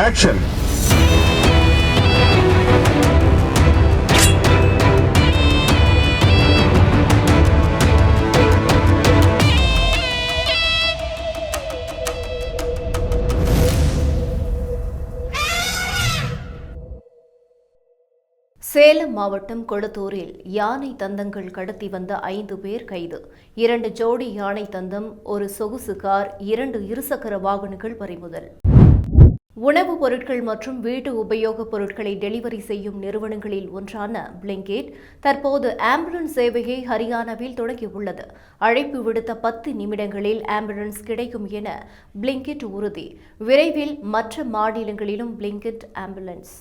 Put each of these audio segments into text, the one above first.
Action! Salem மாவட்டம் கொளத்தூரில் யானை தந்தங்கள் கடத்தி வந்த 5 பேர் கைது. 2 ஜோடி யானை தந்தம், ஒரு சொகுசு கார், 2 இருசக்கர வாகனங்கள் பறிமுதல். உணவுப் பொருட்கள் மற்றும் வீட்டு உபயோகப் பொருட்களை டெலிவரி செய்யும் நிறுவனங்களில் ஒன்றான பிளிங்கிட் தற்போது ஆம்புலன்ஸ் சேவையை ஹரியானாவில் தொடங்கியுள்ளது. அழைப்பு விடுத்த 10 நிமிடங்களில் ஆம்புலன்ஸ் கிடைக்கும் என பிளிங்கிட் உறுதி. விரைவில் மற்ற மாநிலங்களிலும் பிளிங்கிட் ஆம்புலன்ஸ்.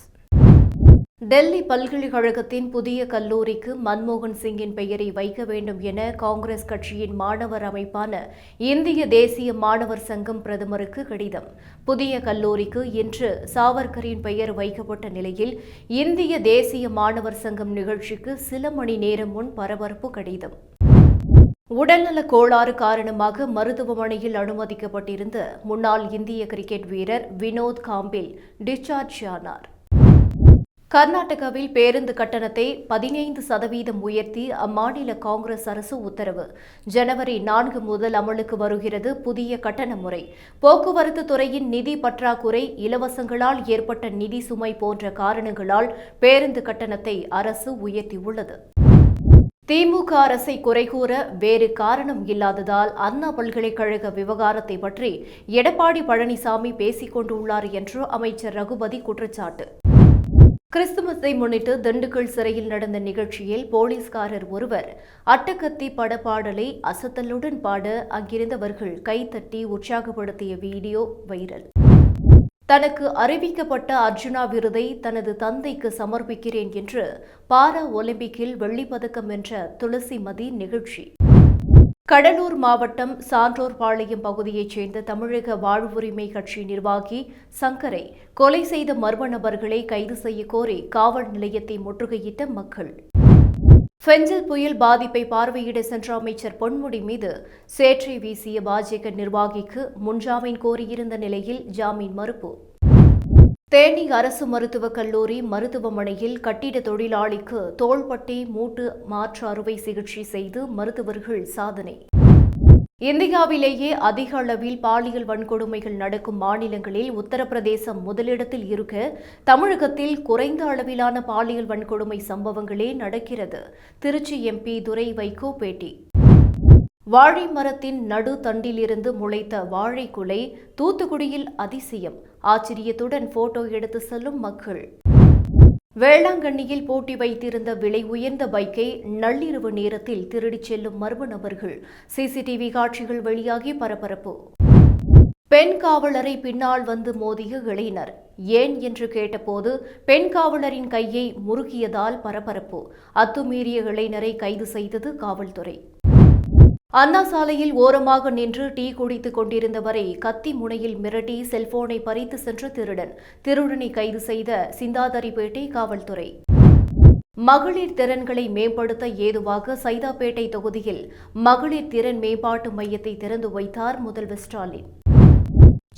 டெல்லி பல்கலைக்கழகத்தின் புதிய கல்லூரிக்கு மன்மோகன் சிங்கின் பெயரை வைக்க வேண்டும் என காங்கிரஸ் கட்சியின் மாணவர் அமைப்பான இந்திய தேசிய மாணவர் சங்கம் பிரதமருக்கு கடிதம். புதிய கல்லூரிக்கு இன்று சாவர்கரின் பெயர் வைக்கப்பட்ட நிலையில் இந்திய தேசிய மாணவர் சங்கம் நிகழ்ச்சிக்கு சில மணி நேரம் முன் பரபரப்பு கடிதம். உடல்நல கோளாறு காரணமாக மருத்துவமனையில் அனுமதிக்கப்பட்டிருந்த முன்னாள் இந்திய கிரிக்கெட் வீரர் வினோத் காம்பில் டிஸ்சார்ஜ் ஆனார். கர்நாடகாவில் பேருந்து கட்டணத்தை 15% உயர்த்தி அம்மாநில காங்கிரஸ் அரசு உத்தரவு. ஜனவரி 4 முதல் அமலுக்கு வருகிறது புதிய கட்டண முறை. போக்குவரத்து துறையின் நிதி பற்றாக்குறை, இலவசங்களால் ஏற்பட்ட நிதி சுமை போன்ற காரணங்களால் பேருந்து கட்டணத்தை அரசு உயர்த்தியுள்ளது. திமுக அரசை குறை கூற வேறு காரணம் இல்லாததால் அண்ணா பல்கலைக்கழக விவகாரத்தை பற்றி எடப்பாடி பழனிசாமி பேசிக் கொண்டுள்ளார் என்று அமைச்சர் ரகுபதி குற்றச்சாட்டு. கிறிஸ்துமஸை முன்னிட்டு திண்டுக்கல் சிறையில் நடந்த நிகழ்ச்சியில் போலீஸ்காரர் ஒருவர் அட்டகத்தி பட பாடலை அசத்தலுடன் பாட அங்கிருந்தவர்கள் கைத்தட்டி உற்சாகப்படுத்திய வீடியோ வைரல். தனக்கு அறிவிக்கப்பட்ட அர்ஜுனா விருதை தனது தந்தைக்கு சமர்ப்பிக்கிறேன் என்று பாரா ஒலிம்பிக்கில் வெள்ளிப்பதக்கம் வென்ற துளசிமதி நிகழ்ச்சி. கடலூர் மாவட்டம் சான்றோர்பாளையம் பகுதியைச் சேர்ந்த தமிழக வாழ்வுரிமை கட்சி நிர்வாகி சங்கரை கொலை செய்த மர்ம நபர்களை கைது செய்ய கோரி காவல் நிலையத்தை முற்றுகையிட்ட மக்கள். பெஞ்சல் புயல் பாதிப்பை பார்வையிட சென்ற அமைச்சர் பொன்முடி மீது சேற்றை வீசிய பாஜக நிர்வாகிக்கு முன்ஜாமீன் கோரியிருந்த நிலையில் ஜாமீன் மறுப்பு. தேனி அரசு மருத்துவக் கல்லூரி மருத்துவமனையில் கட்டிட தொழிலாளிக்கு தோள்பட்டை மூட்டு மாற்று அறுவை சிகிச்சை செய்து மருத்துவர்கள் சாதனை. இந்தியாவிலேயே அதிக அளவில் பாலியல் வன்கொடுமைகள் நடக்கும் மாநிலங்களில் உத்தரப்பிரதேசம் முதலிடத்தில் இருக்க, தமிழகத்தில் குறைந்த அளவிலான பாலியல் வன்கொடுமை சம்பவங்களே நடக்கிறது. திருச்சி எம்பி துரை வைகோ பேட்டி. வாழை மரத்தின் நடு தண்டிலிருந்து முளைத்த வாழை குலை தூத்துக்குடியில் அதிசயம். ஆச்சரியத்துடன் போட்டோ எடுத்து செல்லும் மக்கள். வேளாங்கண்ணியில் பூட்டி வைத்திருந்த விலை உயர்ந்த பைக்கை நள்ளிரவு நேரத்தில் திருடிச் செல்லும் மர்ம நபர்கள். சிசிடிவி காட்சிகள் வெளியாகி பரபரப்பு. பெண் காவலரை பின்னால் வந்து மோதிய இளைஞர் ஏன் என்று கேட்டபோது பெண் காவலரின் கையை முறுக்கியதால் பரபரப்பு. அத்துமீறிய இளைஞரை கைது செய்தது காவல்துறை. அண்ணா சாலையில் ஓரமாக நின்று டீ குடித்துக் கொண்டிருந்தவரை கத்தி முனையில் மிரட்டி செல்போனை பறித்து சென்ற திருடன். திருடனை கைது செய்த சிந்தாதிரிப்பேட்டை காவல்துறை. மகளிர் திறன்களை மேம்படுத்த ஏதுவாக சைதாப்பேட்டை தொகுதியில் மகளிர் திறன் மேம்பாட்டு மையத்தை திறந்து வைத்தார் முதல்வர் ஸ்டாலின்.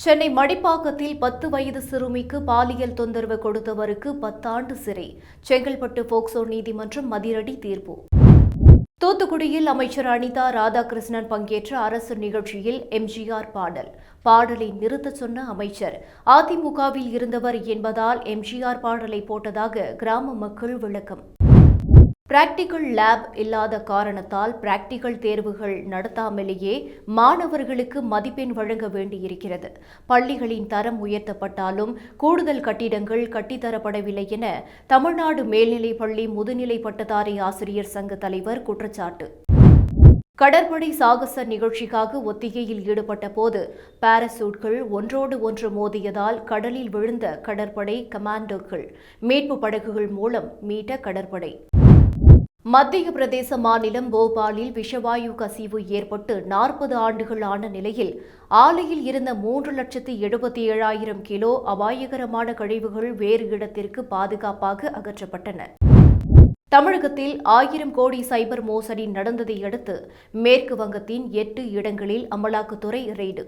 சென்னை மடிப்பாக்கத்தில் 10 வயது சிறுமிக்கு பாலியல் தொந்தரவு கொடுத்தவருக்கு 10 ஆண்டு சிறை. செங்கல்பட்டு போக்சோ நீதிமன்றம் அதிரடி தீர்ப்பு. தூத்துக்குடியில் அமைச்சர் அனிதா ராதாகிருஷ்ணன் பங்கேற்ற அரசு நிகழ்ச்சியில் எம்ஜிஆர் பாடலை நிறுத்தச் சொன்ன அமைச்சர். அதிமுகவில் இருந்தவர் என்பதால் எம்ஜிஆர் பாடலை போட்டதாக கிராம மக்கள் விளக்கம். பிராக்டிகல் லேப் இல்லாத காரணத்தால் பிராக்டிகல் தேர்வுகள் நடத்தாமலேயே மாணவர்களுக்கு மதிப்பெண் வழங்க வேண்டியிருக்கிறது. பள்ளிகளின் தரம் உயர்த்தப்பட்டாலும் கூடுதல் கட்டிடங்கள் கட்டித்தரப்படவில்லை என தமிழ்நாடு மேல்நிலைப் பள்ளி முதுநிலை பட்டதாரி ஆசிரியர் சங்க தலைவர் குற்றச்சாட்டு. கடற்படை சாகச நிகழ்ச்சிக்காக ஒத்திகையில் ஈடுபட்ட போது பாராசூட்கள் ஒன்றோடு ஒன்று மோதியதால் கடலில் விழுந்த கடற்படை கமாண்டோக்கள் மீட்பு படகுகள் மூலம் மீட்ட கடற்படை. மத்திய பிரதேச மாநிலம் போபாலில் விஷவாயு கசிவு ஏற்பட்டு 40 ஆண்டுகள் ஆன நிலையில் ஆலையில் இருந்த 3,77,000 கிலோ அபாயகரமான கழிவுகள் வேறு இடத்திற்கு பாதுகாப்பாக அகற்றப்பட்டன. தமிழகத்தில் 1000 கோடி சைபர் மோசடி நடந்ததை அடுத்து மேற்கு வங்கத்தின் 8 இடங்களில் அமலாக்கத்துறை ரெய்டு.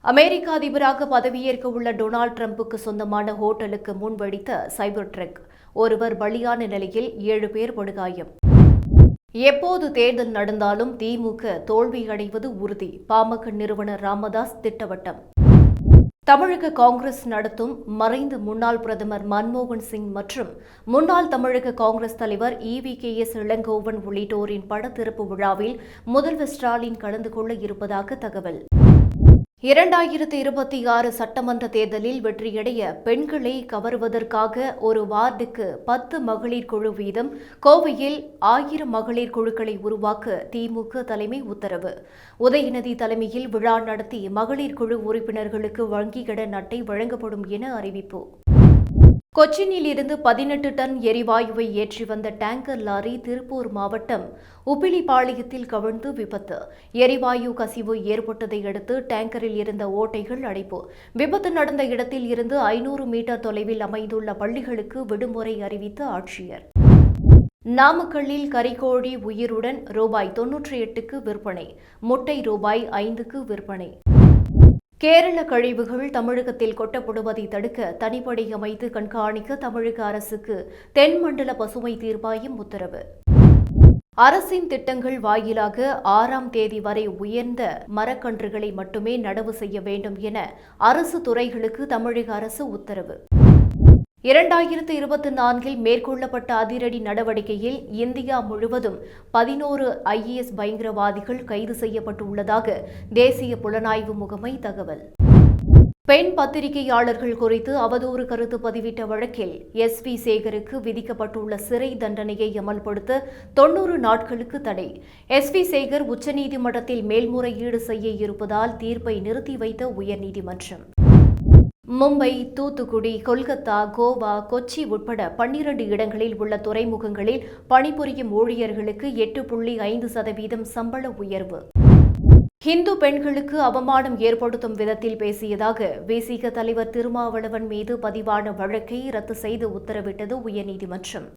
அமெரிக்க அதிபராக பதவியேற்க உள்ள டொனால்டு டிரம்புக்கு சொந்தமான ஹோட்டலுக்கு முன் வெடித்த சைபர் ட்ரக். ஒருவர் பலியான நிலையில் 7 பேர் படுகாயம். எப்போது தேர்தல் நடந்தாலும் திமுக தோல்வியடைவது உறுதி. பாமக நிறுவனர் ராமதாஸ் திட்டவட்டம். தமிழக காங்கிரஸ் நடத்தும் மறைந்த முன்னாள் பிரதமர் மன்மோகன் சிங் மற்றும் முன்னாள் தமிழக காங்கிரஸ் தலைவர் EVKS இளங்கோவன் உள்ளிட்டோரின் படத்திறப்பு விழாவில் முதல்வர் ஸ்டாலின் கலந்து கொள்ள இருப்பதாக தகவல். 2026 சட்டமன்ற தேர்தலில் வெற்றியடைய பெண்களை கவருவதற்காக ஒரு வார்டுக்கு 10 மகளிர் குழு வீதம் கோவையில் 1000 மகளிர் குழுக்களை உருவாக்க திமுக தலைமை உத்தரவு. உதயநிதி தலைமையில் விழா நடத்தி மகளிர் குழு உறுப்பினர்களுக்கு வங்கிக் கடன் அட்டை வழங்கப்படும் என அறிவிப்பு. கொச்சினில் இருந்து 18 டன் எரிவாயுவை ஏற்றி வந்த டேங்கர் லாரி திருப்பூர் மாவட்டம் உப்பிலிபாளையத்தில் கவிழ்ந்து விபத்து. எரிவாயு கசிவு ஏற்பட்டதை அடுத்து டேங்கரில் இருந்த ஓட்டைகள் அடைப்பு. விபத்து நடந்த இடத்தில் இருந்து 500 மீட்டர் தொலைவில் அமைந்துள்ள பள்ளிகளுக்கு விடுமுறை அறிவித்த ஆட்சியர். நாமக்கல்லில் கறிக்கோழி உயிருடன் ரூபாய் 98க்கு விற்பனை. முட்டை ரூபாய் 5க்கு விற்பனை. கேரள கழிவுகள் தமிழகத்தில் கொட்டப்படுவதை தடுக்க தனிப்படை அமைத்து கண்காணிக்க தமிழக அரசுக்கு தென்மண்டல பசுமை தீர்ப்பாயம் உத்தரவு. அரசின் திட்டங்கள் வாயிலாக 6ஆம் தேதி வரை உயர்ந்த மரக்கன்றுகளை மட்டுமே நடவு செய்ய வேண்டும் என அரசு துறைகளுக்கு தமிழக அரசு உத்தரவு. 2024 மேற்கொள்ளப்பட்ட அதிரடி நடவடிக்கையில் இந்தியா முழுவதும் 11 IS பயங்கரவாதிகள் கைது செய்யப்பட்டுள்ளதாக தேசிய புலனாய்வு முகமை தகவல். பெண் பத்திரிகையாளர்கள் குறித்து அவதூறு கருத்து பதிவிட்ட வழக்கில் SV சேகருக்கு விதிக்கப்பட்டுள்ள சிறை தண்டனையை அமல்படுத்த 90 நாட்களுக்கு தடை. SV சேகர் உச்சநீதிமன்றத்தில் மேல்முறையீடு செய்ய இருப்பதால் தீர்ப்பை நிறுத்தி வைத்த உயர்நீதிமன்றம். மும்பை, தூத்துக்குடி, கொல்கத்தா, கோவா, கொச்சி உட்பட 12 இடங்களில் உள்ள துறைமுகங்களில் பணிபுரியும் ஊழியர்களுக்கு 8.5% சம்பள உயர்வு. இந்து பெண்களுக்கு அவமானம் ஏற்படுத்தும் விதத்தில் பேசியதாக விசிக தலைவர் திருமாவளவன் மீது பதிவான வழக்கை ரத்து செய்து உத்தரவிட்டது உயர்நீதிமன்றம்.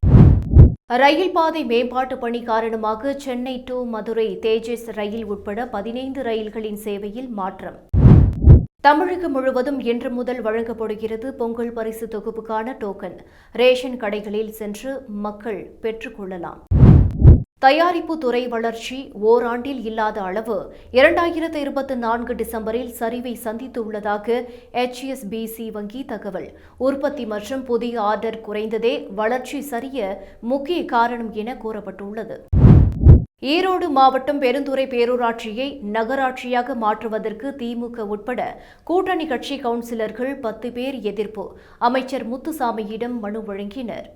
ரயில் பாதை மேம்பாட்டு பணி காரணமாக சென்னை டு மதுரை தேஜஸ் ரயில் உட்பட 15 ரயில்களின் சேவையில் மாற்றம். தமிழகம் முழுவதும் இன்று முதல் வழங்கப்படுகிறது பொங்கல் பரிசு தொகுப்புக்கான டோக்கன். ரேஷன் கடைகளில் சென்று மக்கள் பெற்றுக் கொள்ளலாம். தயாரிப்பு துறை வளர்ச்சி ஓராண்டில் இல்லாத அளவு 2024 டிசம்பரில் சரிவை சந்தித்துள்ளதாக HSBC வங்கி தகவல். உற்பத்தி மற்றும் புதிய ஆர்டர் குறைந்ததே வளர்ச்சி சரிய முக்கிய காரணம் என கூறப்பட்டுள்ளது. ஈரோடு மாவட்டம் பெருந்துறை பேரூராட்சியை நகராட்சியாக மாற்றுவதற்கு திமுக உட்பட கூட்டணி கட்சி கவுன்சிலர்கள் 10 பேர் எதிர்ப்பு. அமைச்சர் முத்துசாமியிடம் மனு வழங்கினர்.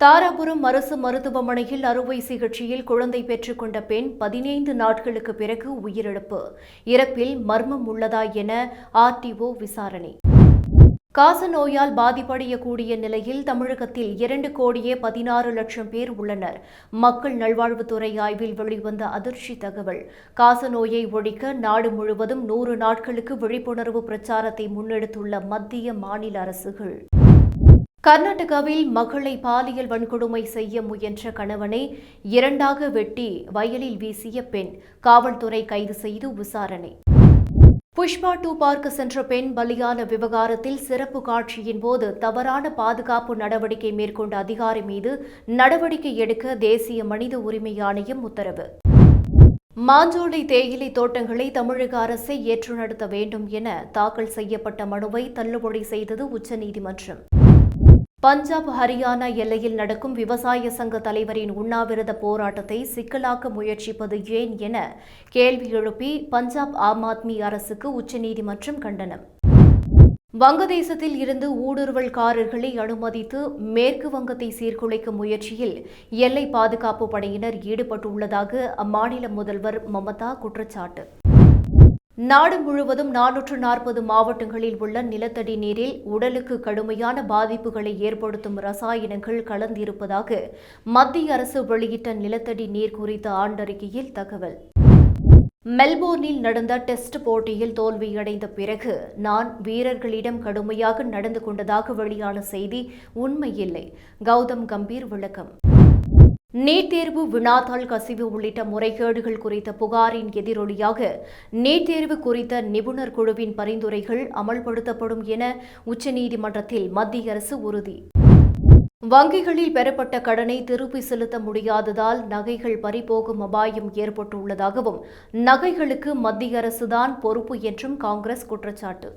தாராபுரம் அரசு மருத்துவமனையில் அறுவை சிகிச்சையில் குழந்தை பெற்றுக் கொண்ட பெண் 15 நாட்களுக்கு பிறகு உயிரிழப்பு. இறப்பில் மர்மம் உள்ளதா என RTO விசாரணை. காச நோயால் பாதிப்படையக்கூடிய நிலையில் தமிழகத்தில் 2,16,00,000 பேர் உள்ளனர். மக்கள் நல்வாழ்வுத்துறை ஆய்வில் வெளிவந்த அதிர்ச்சி தகவல். காச நோயை ஒழிக்க நாடு முழுவதும் 100 நாட்களுக்கு விழிப்புணர்வு பிரச்சாரத்தை முன்னெடுத்துள்ள மத்திய, மாநில அரசுகள். கர்நாடகாவில் மகளை பாலியல் வன்கொடுமை செய்ய முயன்ற கணவனை 2ஆக வெட்டி வயலில் வீசிய பெண். காவல்துறை கைது செய்து விசாரணை. புஷ்பா 2 பார்க்க சென்ற பெண் பலியான விவகாரத்தில் சிறப்பு காட்சியின் போது தவறான பாதுகாப்பு நடவடிக்கை மேற்கொண்ட அதிகாரி மீது நடவடிக்கை எடுக்க தேசிய மனித உரிமை ஆணையம் உத்தரவு. மாஞ்சோலை தேயிலை தோட்டங்களை தமிழக அரசை ஏற்று நடத்த வேண்டும் என தாக்கல் செய்யப்பட்ட மனுவை தள்ளுபடி செய்தது உச்சநீதிமன்றம். பஞ்சாப், ஹரியானா எல்லையில் நடக்கும் விவசாய சங்க தலைவரின் உண்ணாவிரத போராட்டத்தை சிக்கலாக்க முயற்சிப்பது ஏன் என கேள்வி எழுப்பி பஞ்சாப் ஆம் ஆத்மி அரசுக்கு உச்சநீதிமன்றம் கண்டனம். வங்கதேசத்தில் இருந்து ஊடுருவல்காரர்களை அனுமதித்து மேற்கு வங்கத்தை சீர்குலைக்கும் முயற்சியில் எல்லை பாதுகாப்பு படையினர் ஈடுபட்டுள்ளதாக அம்மாநில முதல்வர் மமதா குற்றச்சாட்டு. நாடு முழுவதும் 440 மாவட்டங்களில் உள்ள நிலத்தடி நீரில் உடலுக்கு கடுமையான பாதிப்புகளை ஏற்படுத்தும் ரசாயனங்கள் கலந்திருப்பதாக மத்திய அரசு வெளியிட்ட நிலத்தடி நீர் குறித்த ஆண்டறிக்கையில் தகவல். மெல்போர்னில் நடந்த டெஸ்ட் போட்டியில் தோல்வியடைந்த பிறகு நான் வீரர்களிடம் கடுமையாக நடந்து கொண்டதாக வெளியான செய்தி உண்மையில்லை. கௌதம் கம்பீர் விளக்கம். நீட் தேர்வு வினாத்தாள் கசிவு உள்ளிட்ட முறைகேடுகள் குறித்த புகாரின் எதிரொலியாக நீட் தேர்வு குறித்த நிபுணர் குழுவின் பரிந்துரைகள் அமல்படுத்தப்படும் என உச்சநீதிமன்றத்தில் மத்திய அரசு உறுதி. வங்கிகளில் பெறப்பட்ட கடனை திருப்பி செலுத்த முடியாததால் நகைகள் பறிபோகும் அபாயம் ஏற்பட்டுள்ளதாகவும் நகைகளுக்கு மத்திய அரசுதான் பொறுப்பு என்றும் காங்கிரஸ் குற்றச்சாட்டு.